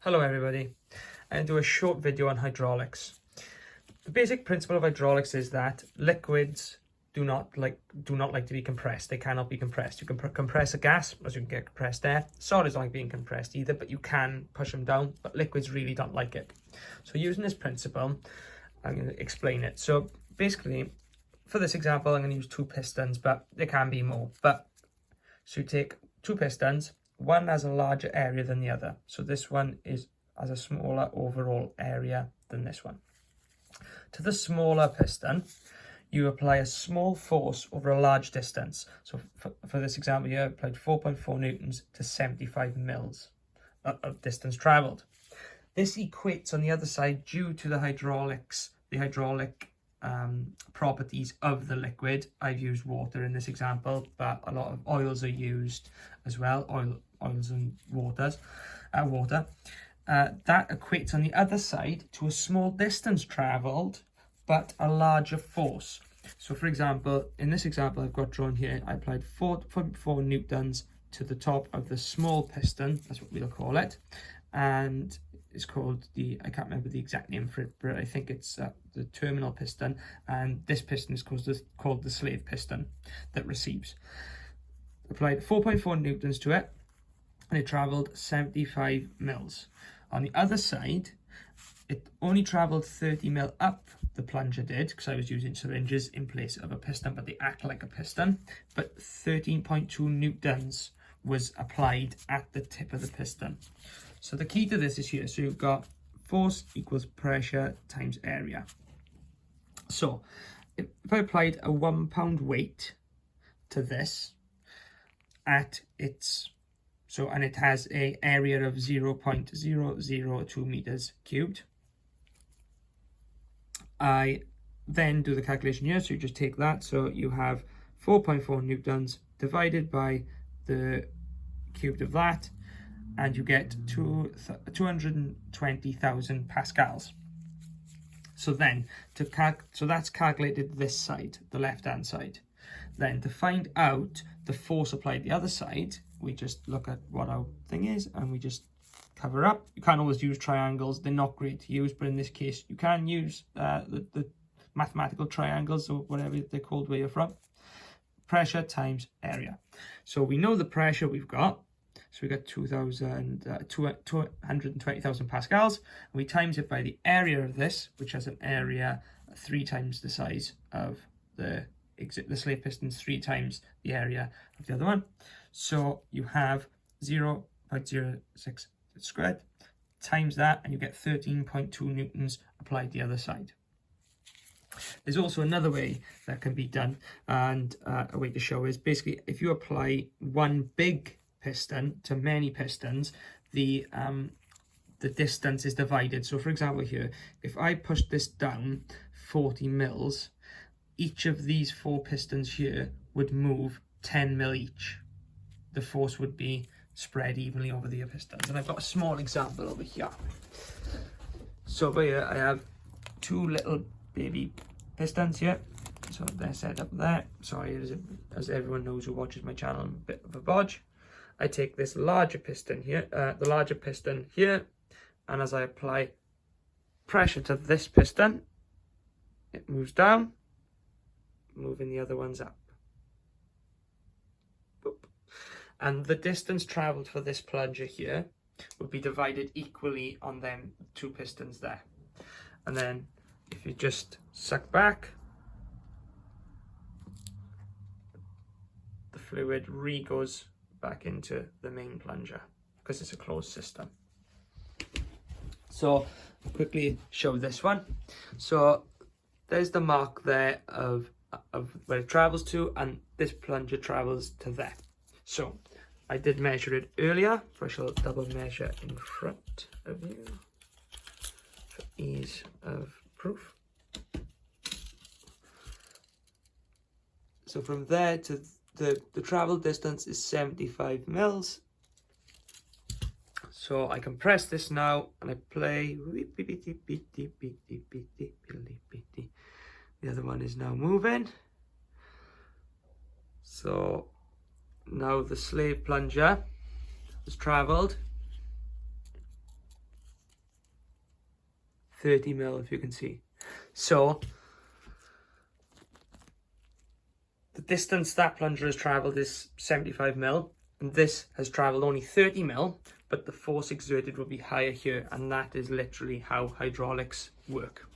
Hello everybody, I'm going to do a short video on hydraulics. The basic principle of hydraulics is that liquids do not like to be compressed. They cannot be compressed. You can compress a gas, as you can get compressed air. Solids aren't being compressed either, but you can push them down, but liquids really don't like it. So using this principle, I'm going to explain it. So basically, for this example, I'm going to use two pistons, but there can be more. So you take two pistons. One has a larger area than the other. So this one has a smaller overall area than this one. To the smaller piston, you apply a small force over a large distance. So for this example here, I applied 4.4 newtons to 75 mils of distance travelled. This equates on the other side due to the hydraulic properties of the liquid. I've used water in this example, but a lot of oils are used as well, oils and water. That equates on the other side to a small distance travelled, but a larger force. So for example, in this example I've got drawn here, I applied 4.4 newtons to the top of the small piston, that's what we'll call it, and it's called I can't remember the exact name for it, but I think it's the terminal piston, and this piston is called the slave piston that receives. Applied 4.4 newtons to it, and it travelled 75 mils. On the other side, it only travelled 30 mil up, the plunger did, because I was using syringes in place of a piston, but they act like a piston. But 13.2 newtons was applied at the tip of the piston. So the key to this is here. So you've got force equals pressure times area. So if I applied a 1 pound weight to this and it has an area of 0.002 meters cubed, I then do the calculation here. So you just take that. So you have 4.4 newtons divided by the cubed of that, and you get 220,000 pascals. So then, so that's calculated this side, the left-hand side. Then to find out the force applied the other side, we just look at what our thing is, and we just cover up. You can't always use triangles. They're not great to use, but in this case, you can use the mathematical triangles, or whatever they're called where you're from. Pressure times area. So we know the pressure we've got. So we got 220,000 pascals, and we times it by the area of this, which has an area 3 times the size of the slave pistons, 3 times the area of the other one. So you have 0.06 squared times that, and you get 13.2 newtons applied the other side. There's also another way that can be done, and a way to show is basically if you apply one big piston to many pistons, the distance is divided. So for example here, if I push this down 40 mils, each of these 4 pistons here would move 10 mil each. The force would be spread evenly over the pistons. And I've got a small example over here. So over here I have 2 little baby pistons here. So they're set up there. Sorry, as everyone knows who watches my channel, I'm a bit of a bodge. I take this larger piston here, and as I apply pressure to this piston, it moves down, moving the other ones up. Boop. And the distance travelled for this plunger here would be divided equally on them 2 pistons there. And then if you just suck back, the fluid goes back into the main plunger because it's a closed system. So I'll quickly show this one. So there's the mark there of where it travels to, and this plunger travels to there. So I did measure it earlier, but I shall double measure in front of you for ease of proof. So from there to the travel distance is 75 mils. So I compress this now, and I play. The other one is now moving. So now the slave plunger has travelled 30 mil, if you can see. So the distance that plunger has travelled is 75 mil, and this has travelled only 30 mil, but the force exerted will be higher here, and that is literally how hydraulics work.